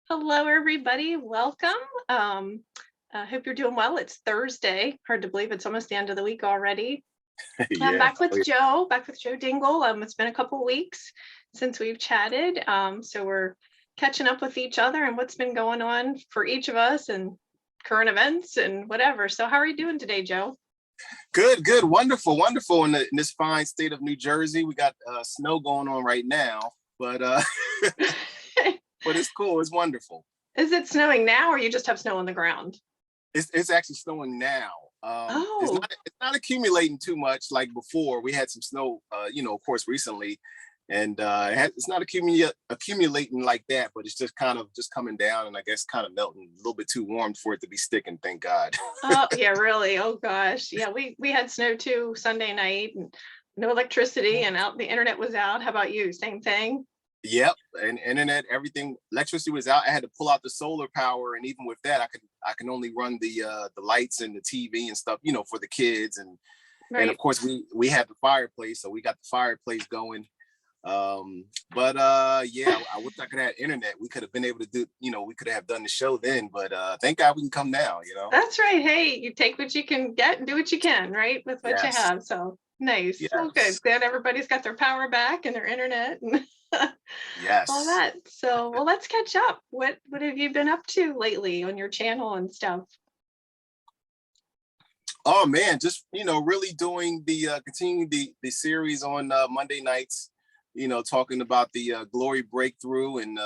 Hello, everybody. Welcome. I hope you're doing well. It's Thursday. Hard to believe it's almost the end of the week already. I'm Yeah. back with Joe Dingle. It's been a couple weeks since we've chatted. So we're catching up with each other and what's been going on for each of us and current events and whatever. So how are you doing today, Joe? Good. Wonderful, wonderful. In this fine state of New Jersey, we got snow going on right now, but but it's cool. It's wonderful. Is it snowing now or you just have snow on the ground? It's actually snowing now. It's Oh, not accumulating too much like before. We had some snow, of course, recently, and it's not accumulating like that, but it's just kind of just coming down, and I guess kind of melting a little bit too warm for it to be sticking. Thank God. oh yeah, really. Oh gosh. Yeah, we had snow too Sunday night and no electricity and out the internet was out. How about you? Same thing? Yep, and internet, everything, electricity was out. I had to pull out the solar power, and even with that, I can only run the lights and the TV and stuff, for the kids, and of Right. course we had the fireplace, so we got the fireplace going. But yeah, I wish I could have internet. We could have been able to do, we could have done the show then, but thank God we can come now. That's right. Hey, you take what you can get and do what you can, right? With what you Yes, have. So nice. Well, good. yes, Glad everybody's got their power back and their internet and all yes. that. So well, let's catch up. What have you been up to lately on your channel and stuff? Oh man, just really doing the continuing the series on Monday nights. Talking about the glory breakthrough, and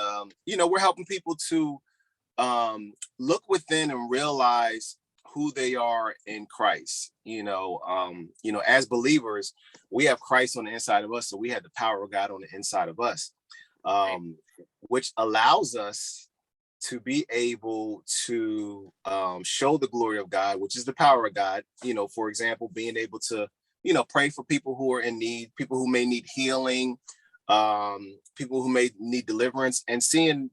we're helping people to look within and realize who they are in Christ. As believers, we have Christ on the inside of us, so we have the power of God on the inside of us, Right. um, which allows us to be able to show the glory of God, which is the power of God. For example, being able to, pray for people who are in need, people who may need healing, people who may need deliverance, and seeing,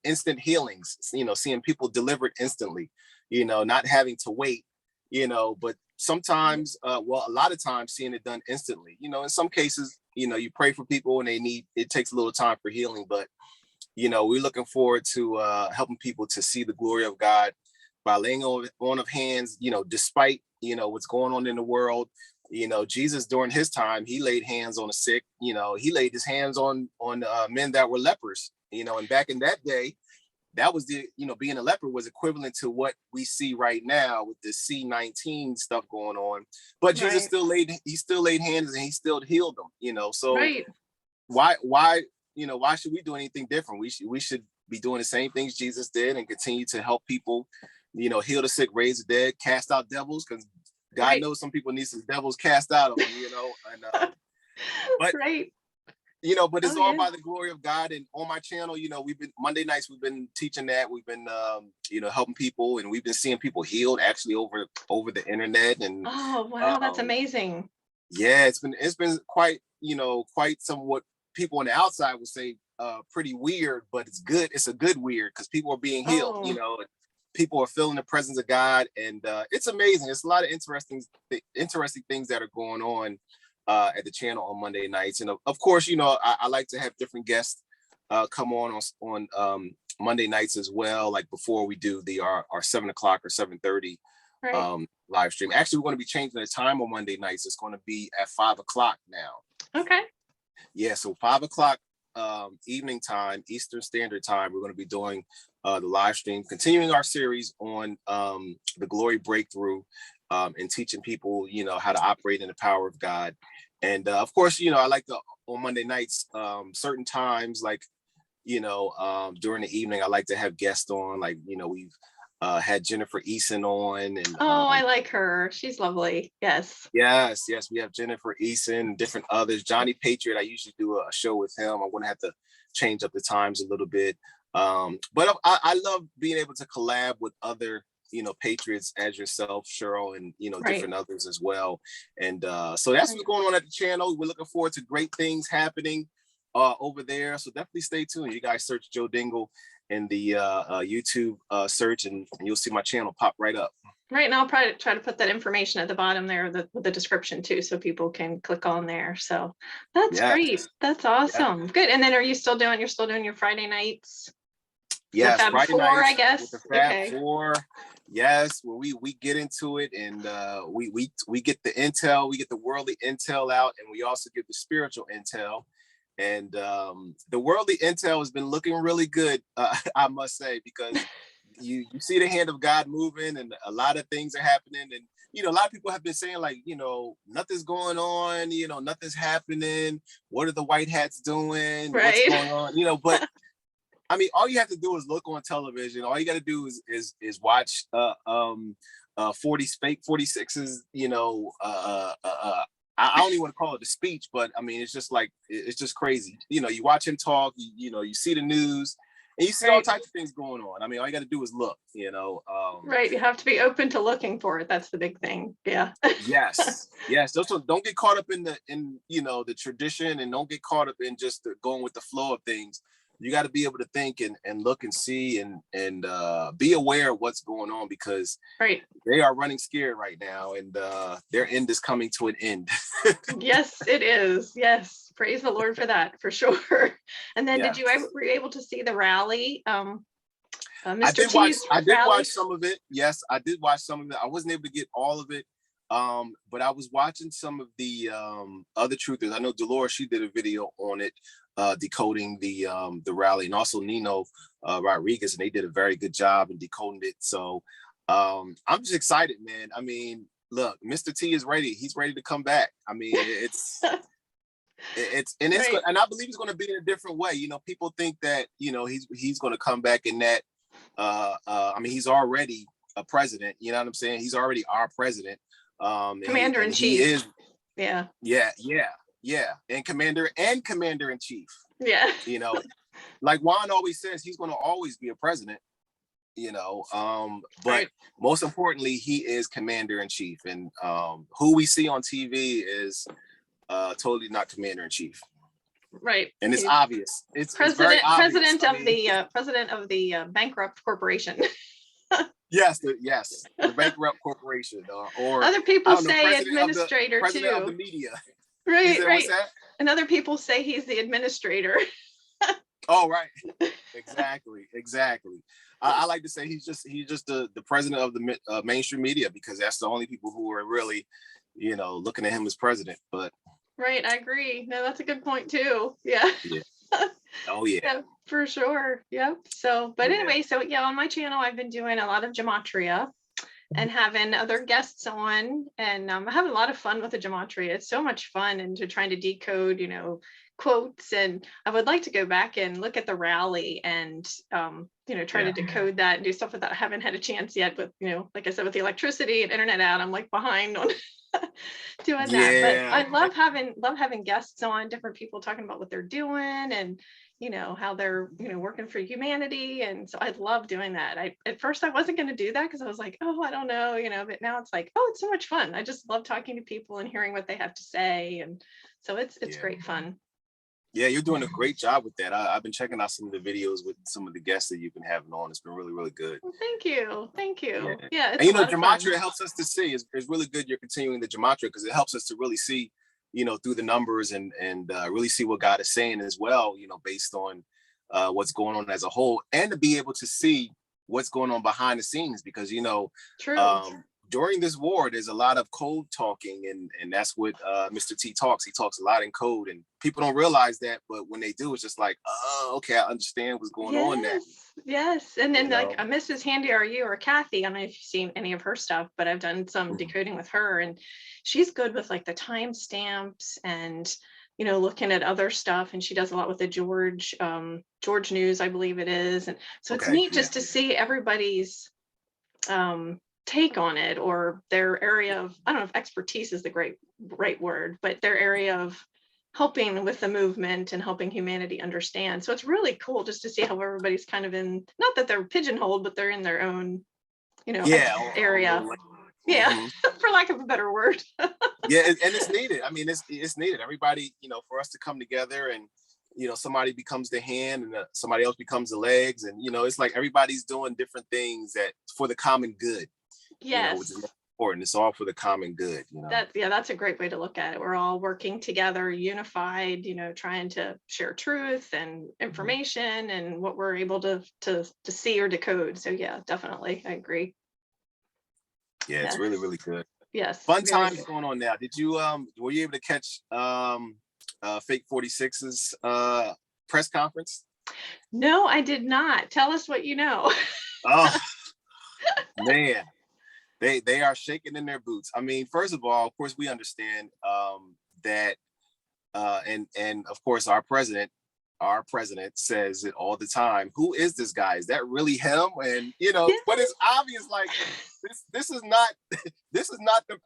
instant healings, seeing people delivered instantly, not having to wait, but sometimes, well, a lot of times seeing it done instantly. In some cases, you pray for people and it takes a little time for healing, but we're looking forward to helping people to see the glory of God by laying on of hands, despite, what's going on in the world. Jesus during his time, he laid hands on the sick, he laid his hands on men that were lepers, and back in that day, that was being a leper was equivalent to what we see right now with the C-19 stuff going on. But Jesus Right. still laid hands and he still healed them, so Right. why should we do anything different? We should be doing the same things Jesus did and continue to help people, heal the sick, raise the dead, cast out devils, because God Right. knows some people need some devils cast out of them, and but Right. but Oh it's all yeah. by the glory of God. And on my channel, we've been Monday nights, we've been teaching that, we've been helping people, and we've been seeing people healed actually over the internet. And Oh wow, that's um amazing. yeah, it's been quite somewhat, people on the outside would say pretty weird, but it's good. It's a good weird because people are being healed, Oh, and people are feeling the presence of God, and it's amazing. It's a lot of interesting things that are going on at the channel on Monday nights. And of course, I like to have different guests come on Monday nights as well, like before we do our 7 o'clock or 7:30 right. live stream. Actually, we're going to be changing the time on Monday nights. It's going to be at 5 o'clock now. Okay. Yeah, so 5 o'clock evening time, Eastern Standard Time, we're going to be doing the live stream, continuing our series on the glory breakthrough, and teaching people, how to operate in the power of God. And of course, I like to, on Monday nights, certain times, like, during the evening, I like to have guests on, like, we've had Jennifer Eason on, and Oh, I like her. She's lovely. Yes. yes, we have Jennifer Eason and different others. Johnny Patriot, I usually do a show with him. I'm going to have to change up the times a little bit. But I love being able to collab with other, patriots as yourself, Cheryl, and, Right. different others as well. And so that's what's Right. going on at the channel. We're looking forward to great things happening over there. So definitely stay tuned. You guys search Joe Dingle in the YouTube search, and you'll see my channel pop right up. Right. And I'll probably try to put that information at the bottom there with the description too, so people can click on there. So that's Yes. great. That's Yeah. awesome. Good. And then you're still doing your Friday nights? The Yes, Fab Friday Four, I nights with guess. the Fab Okay. Four. Yes, where we get into it, and we get the intel, we get the worldly intel out, and we also get the spiritual intel. And the worldly intel has been looking really good, I must say, because you see the hand of God moving, and a lot of things are happening. And a lot of people have been saying, like, nothing's going on, nothing's happening. What are the white hats doing? What's Right. going on? But I mean, all you have to do is look on television. All you got to do is watch 46's. I don't even want to call it a speech, but I mean, it's just like it's just crazy. You watch him talk. You see the news, and you see all Right. types of things going on. I mean, all you got to do is look. Right. You have to be open to looking for it. That's the big thing. Yeah. Yes, yes. Don't get caught up in the tradition, and don't get caught up in just going with the flow of things. You got to be able to think and look and see and be aware of what's going on, because Right. they are running scared right now, and their end is coming to an end. Yes, it is. Yes. Praise the Lord for that, for sure. And then Yeah, were you able to see the rally? I Mr. did watch. T's I did rally? watch some of it. Yes, I did watch some of it. I wasn't able to get all of it, but I was watching some of the other truthers. I know Dolores, she did a video on it, decoding the rally, and also Nino Rodriguez, and they did a very good job in decoding it. So I'm just excited, man. I mean, look, Mr. T is ready. He's ready to come back. I mean, Right. and I believe it's going to be in a different way. People think that he's going to come back in that. I mean, he's already a president. You know what I'm saying? He's already our president. Commander in He chief. is. Yeah. Yeah, and commander in chief. Yeah. Like Juan always says, he's going to always be a president. But Right. most importantly, he is commander in chief, and who we see on TV is totally not commander in chief. Right. And it's obvious. It's very obvious. President of the bankrupt corporation. Yes, the bankrupt corporation, or Other people say president administrator of the too. media. Right, Said, right. what's that? And other people say he's the administrator. Oh, right. Exactly. I like to say he's just the president of the mainstream media, because that's the only people who are really, looking at him as president. But Right, I agree. No, that's a good point too. Yeah. yeah. Oh yeah. Yeah, for sure. Yep. So, but Yeah. anyway, so yeah, on my channel, I've been doing a lot of gematria and having other guests on, and I'm having a lot of fun with the gematria. It's so much fun, and to trying to decode, quotes. And I would like to go back and look at the rally and, try to decode that and do stuff with that. I haven't had a chance yet, but like I said, with the electricity and internet out, I'm like behind on doing that. But I love having guests on, different people talking about what they're doing and how they're working for humanity. And so I love doing that. At first I wasn't going to do that because I was like, oh, I don't know, but now it's like, oh, it's so much fun. I just love talking to people and hearing what they have to say. And so it's great fun. Yeah, you're doing a great job with that. I've been checking out some of the videos with some of the guests that you've been having on. It's been really, really good. Well, thank you. Yeah, and gematria helps us to see. It's really good you're continuing the gematria, because it helps us to really see, through the numbers and really see what God is saying as well, based on what's going on as a whole, and to be able to see what's going on behind the scenes, because True. During this war, there's a lot of code talking, and that's what Mr. T talks. He talks a lot in code, and people don't realize that, but when they do, it's just like, oh, okay, I understand what's going on there. Yes, and then like Mrs. Handy RU or Kathy, I don't know if you've seen any of her stuff, but I've done some decoding with her, and she's good with like the timestamps and looking at other stuff, and she does a lot with the George News, I believe it is, and so it's neat just to see everybody's take on it, or their area of, I don't know if expertise is the right word, but their area of helping with the movement and helping humanity understand. So it's really cool just to see how everybody's kind of in, not that they're pigeonholed, but they're in their own, area. Yeah, for lack of a better word. Yeah, and it's needed. I mean, it's needed. Everybody, for us to come together, and somebody becomes the hand, and somebody else becomes the legs, and it's like everybody's doing different things that for the common good. Yes. Which is important. It's all for the common good, you know. That's a great way to look at it. We're all working together, unified, trying to share truth and information and what we're able to see or decode. So yeah, definitely. I agree. Yeah, it's Yes. really, really good. Yes. Fun very times good. going on now. Did you were you able to catch Fake 46's press conference? No, I did not. Tell us what you know. Oh man, they are shaking in their boots. I mean, first of all, of course, we understand that and of course our president says it all the time. Who is this guy? Is that really him? And Yeah. but it's obvious like this is not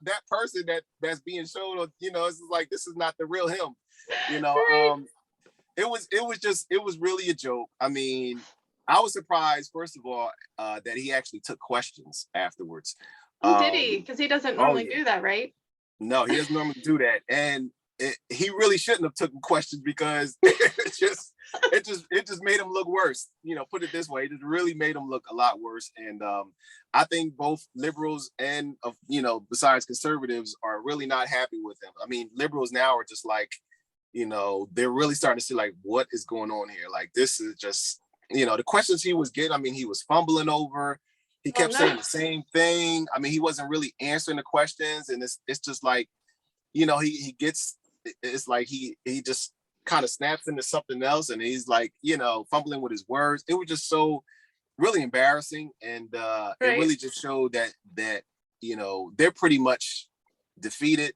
that person that's being shown. It's like this is not the real him. You know, Right. it was really a joke. I mean, I was surprised first of all that he actually took questions afterwards. Oh, did he? Because he doesn't Oh normally yeah, do that, right? no, he doesn't normally do that, and he really shouldn't have taken questions because it just made him look worse. Put it this way, it just really made him look a lot worse. And I think both liberals and besides conservatives are really not happy with him. I mean, liberals now are just like, they're really starting to see like what is going on here. Like this is just, the questions he was getting. I mean, he was fumbling over. He Oh kept no. saying the same thing. I mean, he wasn't really answering the questions, and it's just like, he gets. It's like he just kind of snaps into something else, and he's like, fumbling with his words. It was just so really embarrassing, and it Right. really just showed that they're pretty much defeated.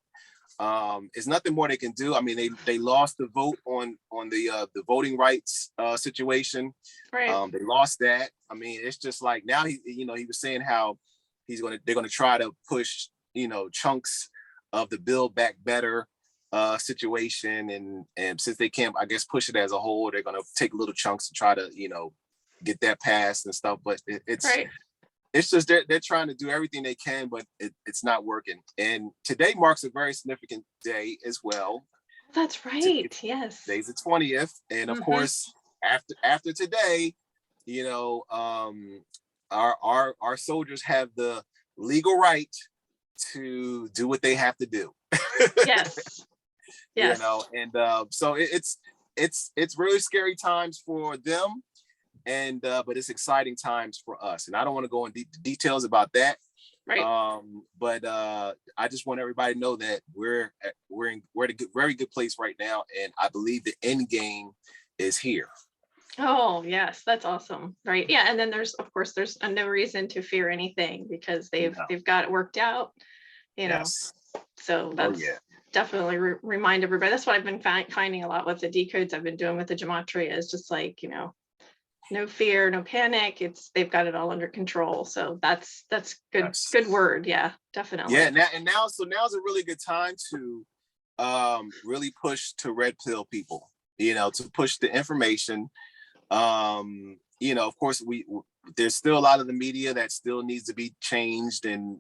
There's nothing more they can do. I mean, they lost the vote on the voting rights situation. Right. They lost that. I mean, it's just like now he was saying how they're gonna try to push chunks of the Build Back Better situation, and since they can't, I guess, push it as a whole, they're gonna take little chunks to try to get that passed and stuff. But Right. it's just they're trying to do everything they can, but it's not working. And today marks a very significant day as well. That's right. Yes. Today's the 20th, and of Mhm. course, after today, our soldiers have the legal right to do what they have to do. Yes. Yes. And so it's really scary times for them, and but it's exciting times for us. And I don't want to go into details about that. Right. But I just want everybody to know that we're at a very good place right now, and I believe the end game is here. Oh, yes, that's awesome. Right. Yeah. And then there's no reason to fear anything because they've got it worked out, Yes. So that's definitely remind everybody. That's what I've been finding a lot with the decodes I've been doing with the gematria is just like, no fear, no panic. They've got it all under control. So that's good. Yes. Good word. Yeah, definitely. Yeah. Now's a really good time to really push to red pill people, to push the information. Of course, there's still a lot of the media that still needs to be changed, and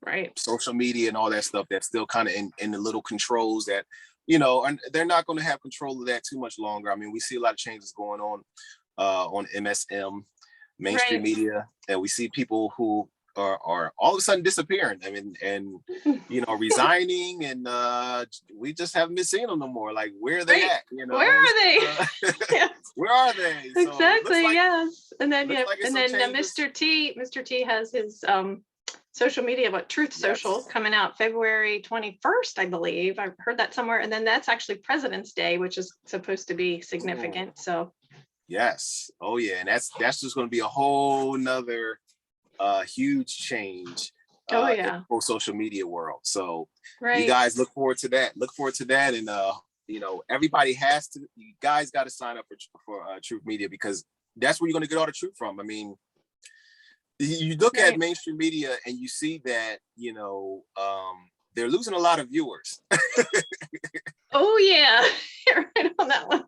right. social media and all that stuff that's still kind of in the little controls that and they're not going to have control of that too much longer. I mean, we see a lot of changes going on MSM, mainstream media, and we see people who are all of a sudden disappearing. I mean, and resigning, and we just haven't been seeing them no more. Like, where are they at? Where are they? Yeah. Where are they? So exactly. Yes. And then Mr. T has his social media, Truth Social, coming out February 21st, I believe. I've heard that somewhere. And then that's actually President's Day, which is supposed to be significant. So yes. Oh yeah. And that's just going to be a whole nother huge change in the social media world. So you guys look forward to that. And everybody you guys got to sign up for Truth Media, because that's where you're going to get all the truth from. I mean, you look at mainstream media and you see that they're losing a lot of viewers. Oh yeah, you're right on that one.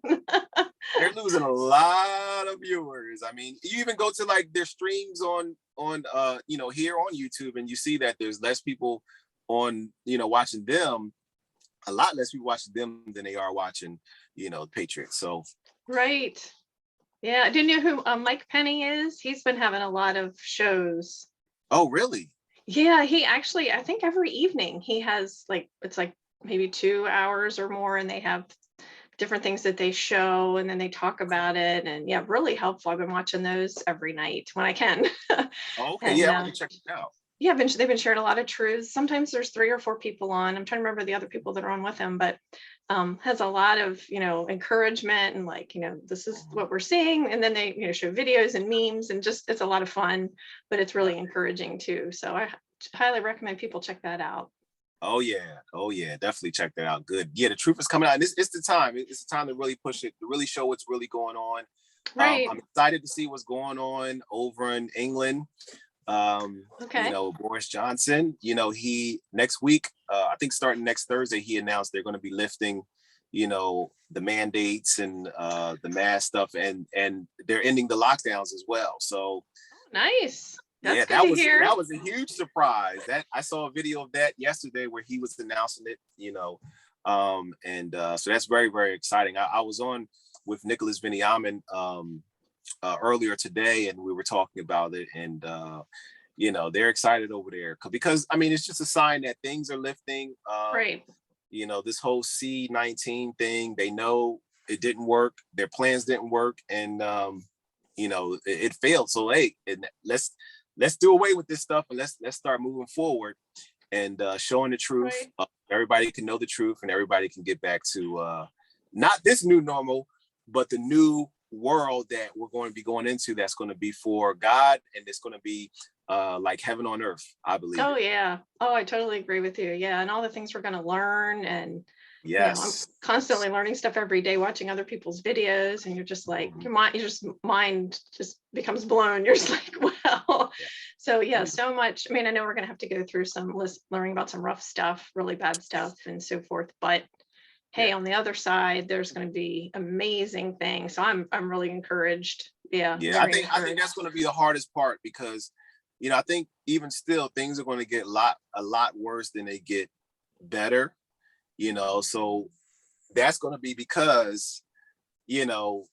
They're losing a lot of viewers. I mean, you even go to like their streams on here on YouTube, and you see that there's less people on watching them, a lot less people watching them than they are watching the Patriots. So right. Yeah, I didn't know who Mike Penny is. He's been having a lot of shows. Oh, really? Yeah, he actually, I think every evening he has like, it's like maybe 2 hours or more, and they have different things that they show and then they talk about it. And yeah, really helpful. I've been watching those every night when I can. Oh, okay, And yeah, I'm gonna check it out. yeah, they've been sharing a lot of truths. Sometimes there's 3 or 4 people on. I'm trying to remember the other people that are on with him, but has a lot of, encouragement and like, this is what we're seeing. And then they, show videos and memes, and just, it's a lot of fun, but it's really encouraging too. So I highly recommend people check that out. Oh yeah, definitely check that out. Good. Yeah, the truth is coming out. And it's the time. It's the time to really push it, to really show what's really going on. Right. I'm excited to see what's going on over in England. Okay. Boris Johnson, he next week, I think starting next Thursday, he announced they're going to be lifting, the mandates and the mask stuff, and they're ending the lockdowns as well. So Nice. yeah, That's good to hear. that was a huge surprise. That I saw a video of that yesterday where he was announcing it, and so that's very, very exciting. I was on with Nicholas Viniamin earlier today, and we were talking about it, and they're excited over there because I mean it's just a sign that things are lifting. Right. This whole C-19 thing, they know it didn't work, their plans didn't work, and it failed. So hey, let's do away with this stuff, and let's start moving forward and showing the truth. Right. Everybody can know the truth, and everybody can get back to not this new normal, but the new world that we're going to be going into, that's going to be for God, and it's going to be like heaven on earth, I believe. Oh yeah. Oh, I totally agree with you. Yeah, and all the things we're going to learn, and I'm Yes. constantly learning stuff every day, watching other people's videos, and you're just like, mind just becomes blown. You're just like, wow. So yeah, so much. I mean, I know we're going to have to go through some learning about some rough stuff, really bad stuff, and so forth. But hey, on the other side, there's going to be amazing things. So I'm really encouraged. Yeah. Yeah, I think that's going to be the hardest part, because I think even still things are going to get a lot worse than they get better. So that's going to be because they know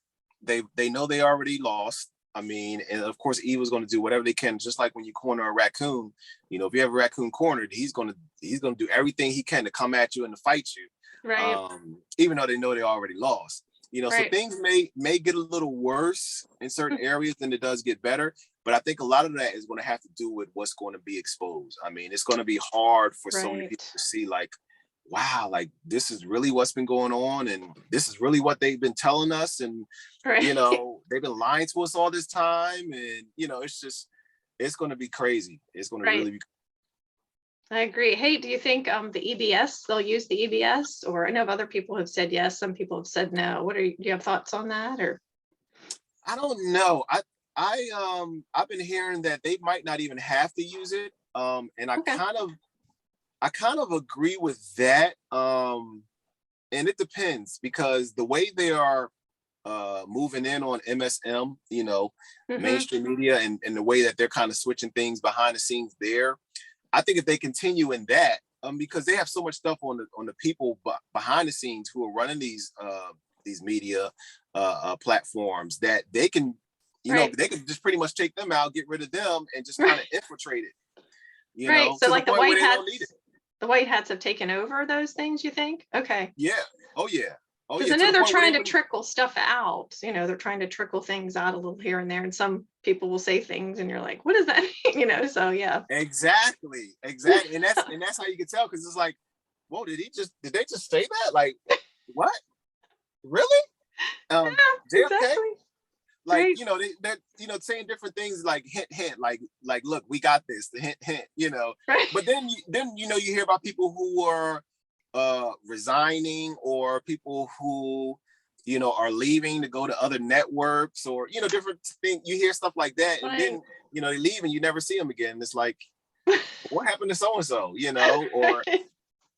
they already lost. I mean, and of course evil's going to do whatever they can, just like when you corner a raccoon. If you have a raccoon cornered, he's going to do everything he can to come at you and to fight you, Right. even though they know they already lost. So Right. things may get a little worse in certain areas than it does get better. But I think a lot of that is going to have to do with what's going to be exposed. I mean, it's going to be hard for so many people to see, like, wow, like this is really what's been going on, and this is really what they've been telling us, and Right. they've been lying to us all this time, and it's going to be crazy. It's going to really be. I agree. Hey, do you think the EBS, they'll use the EBS? Or I know other people have said yes, some people have said no. Do you have thoughts on that? Or I don't know. I've been hearing that they might not even have to use it. And I kind of agree with that. And it depends, because the way they are moving in on MSM, mainstream media, and the way that they're kind of switching things behind the scenes there, I think if they continue in that, because they have so much stuff on the people behind the scenes who are running these media platforms, that they can, they can just pretty much take them out, get rid of them, and just kind of infiltrate it. So to like the point where they don't need it. The white hats have taken over those things, you think? Okay. Yeah. Oh yeah. Oh Because yeah. I know they're trying to trickle stuff out. They're trying to trickle things out a little here and there, and some people will say things, and you're like, "What does that mean?" So yeah. Exactly. And that's how you can tell, because it's like, whoa, did they just say that? Like, what? Really? Yeah, JFK? exactly. Like, Right. they're saying different things, like hint, like look, we got this, the hint. Right. But then you hear about people who are resigning, or people who are leaving to go to other networks, or different things. You hear stuff like that, and then they leave and you never see them again. It's like, what happened to so and so? Or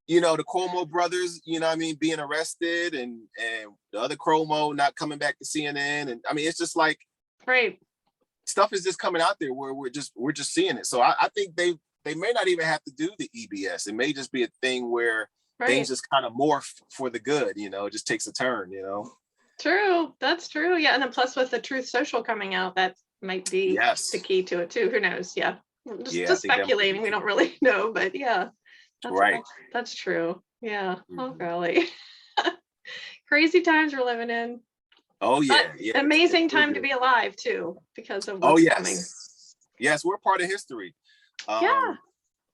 the Cuomo brothers, being arrested, and the other Cuomo not coming back to CNN, and I mean, it's just like, Right. stuff is just coming out there where we're just seeing it. So I think they may not even have to do the EBS. It may just be a thing where things just kind of morph for the good. It just takes a turn. True. That's true. Yeah. And then plus with the Truth Social coming out, that might be Yes. the key to it too. Who knows? Yeah. Just, Yeah, I just think that might be speculating. We don't really know, but yeah, that's right. that's true. Yeah. Oh Mhm. golly. Crazy times we're living in. Oh But yeah, yeah, it's amazing real time to good. be alive too, because of Oh what's coming. yes, yes, we're part of history. Yeah.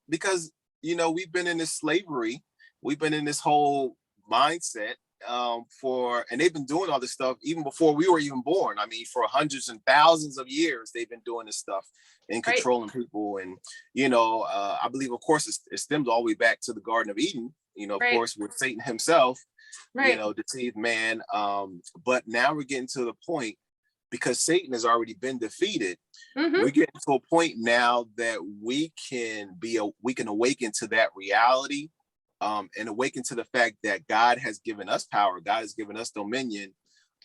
Because we've been in this slavery, we've been in this whole mindset for, and they've been doing all this stuff even before we were even born. I mean, for hundreds and thousands of years they've been doing this stuff and Right. controlling people. And I believe, of course, it stems all the way back to the Garden of Eden, of Right. course, with Satan himself, Right. deceived man. But now we're getting to the point, because Satan has already been defeated, Mm-hmm. we're getting to a point now that we can awaken to that reality, and awaken to the fact that God has given us power, God has given us dominion,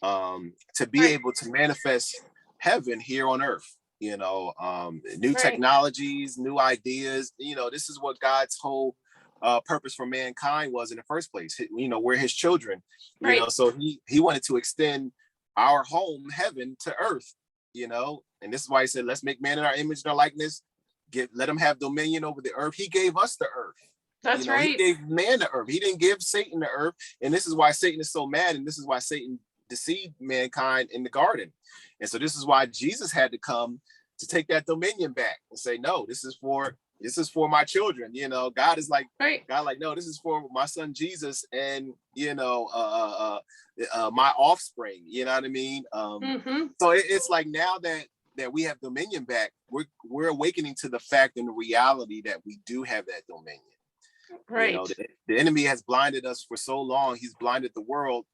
to be Right. able to manifest heaven here on earth. New Right. technologies, new ideas. This is what God's whole purpose for mankind was in the first place. We're his children. Right. So he wanted to extend our home, heaven, to earth. And this is why he said, let's make man in our image and our likeness, let them have dominion over the earth. He gave us the earth. That's He right. gave man the earth. He didn't give Satan the earth. And this is why Satan is so mad, and this is why Satan deceived mankind in the garden. And so this is why Jesus had to come to take that dominion back and say, no, this is for my children. God is like, Right. God, like, no, this is for my son Jesus, and my offspring. You know what I mean? Mm-hmm. So it's like, now that we have dominion back, we're awakening to the fact and the reality that we do have that dominion. Right. The enemy has blinded us for so long. He's blinded the world,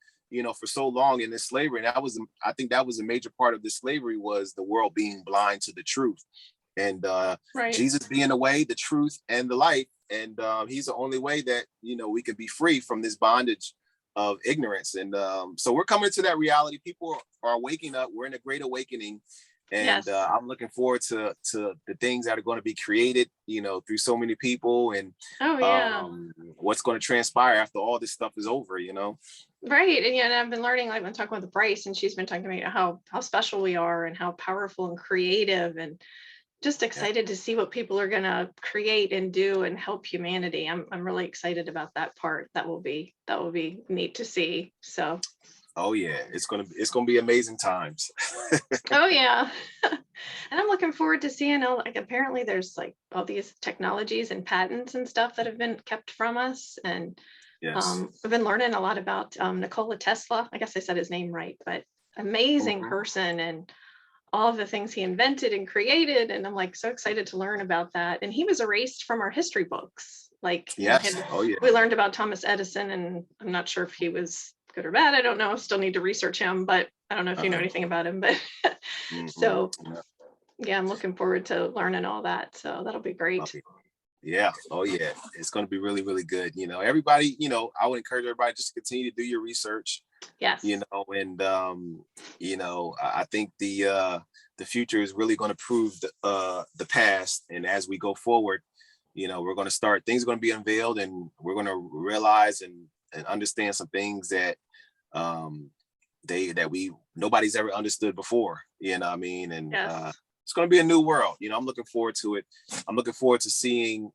for so long in this slavery. And I think that was a major part of this slavery, was the world being blind to the truth. And Right. Jesus being the way, the truth, and the light. And he's the only way that, we can be free from this bondage of ignorance. And so we're coming to that reality. People are waking up. We're in a great awakening. And Yes. I'm looking forward to the things that are going to be created, through so many people, and Oh yeah. what's going to transpire after all this stuff is over. Right. And yeah, and I've been learning, like, I've been talking with Bryce, and she's been talking to me how special we are and how powerful and creative, and just Yeah. excited to see what people are going to create and do and help humanity. I'm really excited about that part. That will be neat to see. So Oh yeah, it's gonna be amazing times. oh yeah. And I'm looking forward to seeing like, apparently there's like all these technologies and patents and stuff that have been kept from us. And Yes. I've been learning a lot about Nikola Tesla. I guess I said his name right, but amazing Mhm. person, and all of the things he invented and created. And I'm like so excited to learn about that. And he was erased from our history books. Like, Yes. Oh yeah. we learned about Thomas Edison, and I'm not sure if he was good or bad. I don't know. Still need to research him, but I don't know if you know Uh-huh. anything about him. But Mhm. so Yeah. yeah, I'm looking forward to learning all that. So that'll be Oh, great. yeah. Oh yeah. It's going to be really, really good. Everybody, I would encourage everybody just to continue to do your research, Yes. and I think the future is really going to prove the past. And as we go forward, we're going to start, things are going to be unveiled, and we're going to realize and understand some things that um nobody's ever understood before. You know what I mean? And Yes. it's going to be a new world. I'm looking forward to it. I'm looking forward to seeing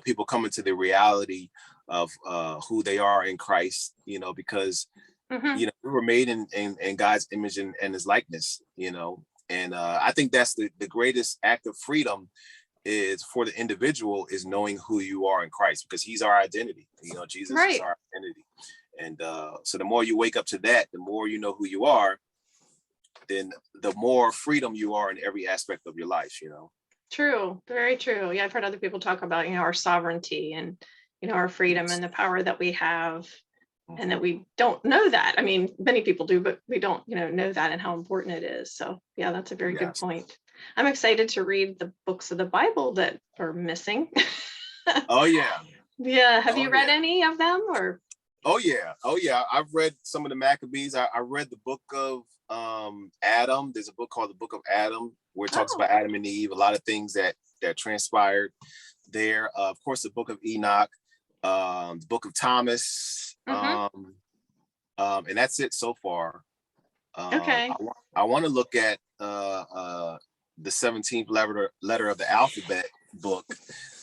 people coming to the reality of who they are in Christ, because Hmm. we were made in God's image and his likeness, and I think that's the greatest act of freedom, is for the individual, is knowing who you are in Christ, because he's our identity. Jesus is Right. our identity. And so the more you wake up to that, the more you know who you are, then the more freedom you are in every aspect of your life. True. Very true. Yeah, I've heard other people talk about, our sovereignty and, our freedom Yes. and the power that we have, and that Mhm. we don't know that. I mean, many people do, but we don't, know that and how important it is. So yeah, that's a very good Yes. point. I'm excited to read the books of the Bible that are missing. Oh yeah. Yeah. Have Oh you read yeah. any of them, or? Oh yeah. Oh yeah. I've read some of the Maccabees. I read the book of Adam. There's a book called the Book of Adam, where it talks Oh, about Adam and Eve, a lot of things that transpired there. Of course, the Book of Enoch, the Book of Thomas, mm-hmm. and that's it so far. Okay. I want to look at the 17th letter of the alphabet book.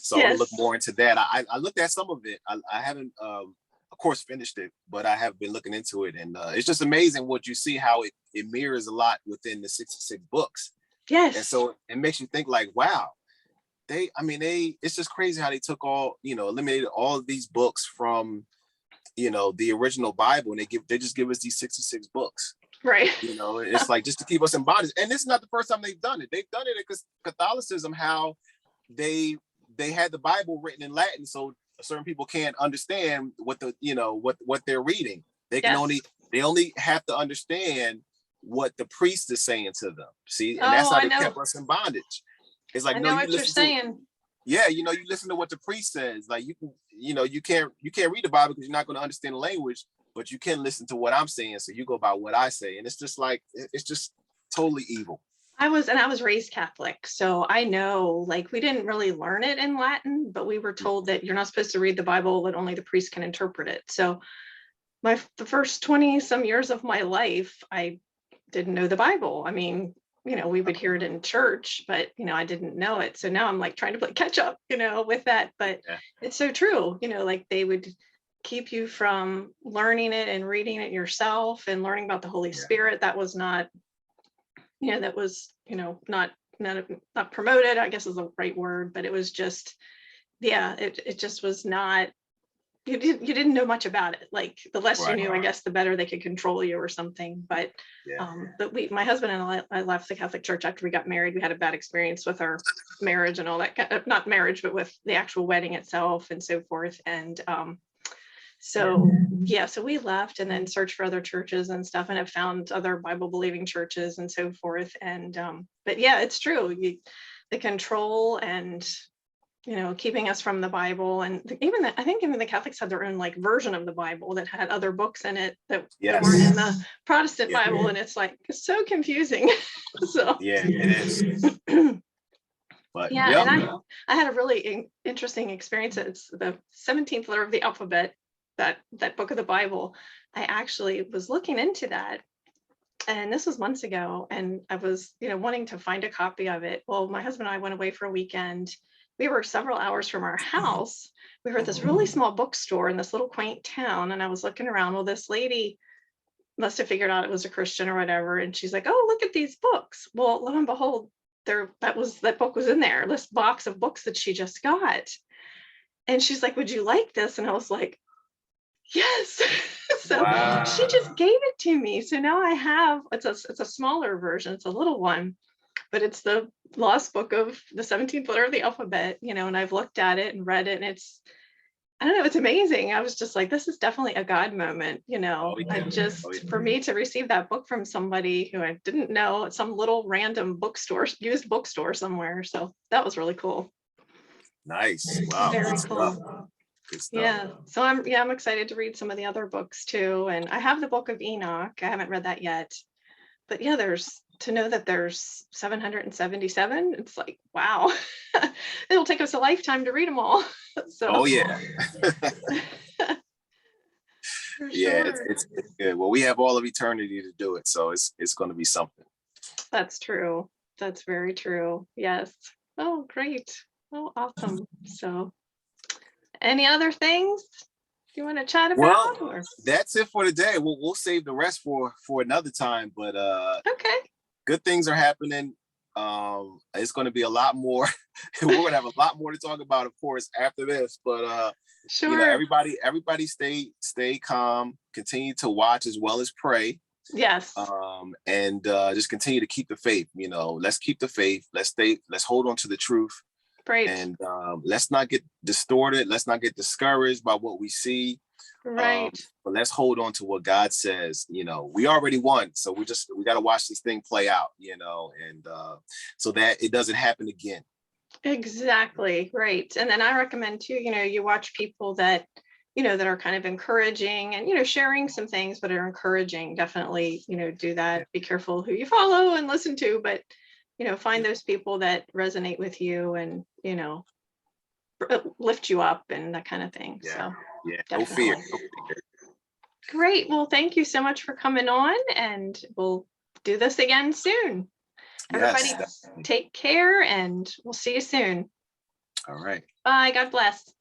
So I want to look Yes. more into that. I looked at some of it. I haven't, of course, finished it, but I have been looking into it. And it's just amazing what you see, how it mirrors a lot within the 66 books. Yes. And so it makes you think like, wow, it's just crazy how they took eliminated all of these books from, the original Bible, and they just give us these 66 books. Right. It's like just to keep us in bondage. And this is not the first time they've done it. They've done it because Catholicism, how they had the Bible written in Latin, so certain people can't understand what what they're reading. They only have to understand what the priest is saying to them. See, and that's how they kept us in bondage. It's like, I know what you're saying. You listen to what the priest says. Like you can't read the Bible because you're not going to understand the language, but you can listen to what I'm saying. So you go by what I say. And it's just like, it's just totally evil. I was raised Catholic, so I know, like, we didn't really learn it in Latin, but we were told that you're not supposed to read the Bible, that only the priest can interpret it. So the first 20 some years of my life, I didn't know the Bible. I mean, we would hear it in church, but, I didn't know it. So now I'm like trying to play catch up, with that. But it's so true, like they would keep you from learning it and reading it yourself and learning about the Holy Spirit. That was not, that was, not promoted, I guess is the right word, but it was just, it just was not, you didn't know much about it. Like the less you knew, I guess, the better they could control you or something. But my husband and I left the Catholic Church after we got married. We had a bad experience with our marriage and all that, not marriage, but with the actual wedding itself and so forth. And so we left and then searched for other churches and stuff, and have found other Bible believing churches and so forth. And but it's true, the control and keeping us from the Bible. And I think even the Catholics had their own like version of the Bible that had other books in it that weren't in the Protestant Bible, and it's like, it's so confusing. So it is. But and I had a really interesting experience. It's the 17th letter of the alphabet, that book of the Bible. I actually was looking into that, and this was months ago, and I was wanting to find a copy of it. Well, my husband and I went away for a weekend. We were several hours from our house. We were at this really small bookstore in this little quaint town, and I was looking around. Well, this lady must have figured out it was a Christian or whatever, and she's like, "Oh, look at these books." Well, lo and behold, that book was in there, this box of books that she just got. And she's like, "Would you like this?" And I was like, yes. So she just gave it to me. So now I have, it's a smaller version. It's a little one, but it's the lost book of the 17th letter of the alphabet, and I've looked at it and read it, and I don't know, it's amazing. I was just like, this is definitely a God moment, for me to receive that book from somebody who I didn't know at some little random bookstore, used bookstore somewhere. So that was really cool. Nice. Wow. Very cool. Yeah. So I'm excited to read some of the other books too. And I have the Book of Enoch. I haven't read that yet. But to know that there's 777, it's like, wow. It'll take us a lifetime to read them all. So it's good. Well, we have all of eternity to do it. So it's going to be something. That's true. That's very true. Yes. Oh, great. Oh, awesome. So any other things you want to chat about? Well, that's it for today. We'll save the rest for another time. But okay, good things are happening. It's going to be a lot more. We're going to have a lot more to talk about, of course, after this. But sure, everybody stay calm. Continue to watch as well as pray. Yes. And just continue to keep the faith. Let's keep the faith. Let's hold on to the truth. Right. And let's not get distorted. Let's not get discouraged by what we see. Right. But let's hold on to what God says. We already won. So we got to watch this thing play out, and so that it doesn't happen again. Exactly. Right. And then I recommend too, you watch people that, that are kind of encouraging and, sharing some things, but are encouraging. Definitely, do that. Be careful who you follow and listen to, but find those people that resonate with you and, lift you up and that kind of thing. So no fear. Great. Well, thank you so much for coming on, and we'll do this again soon. Everybody Yes, definitely. take care and we'll see you soon. All right. Bye. God bless.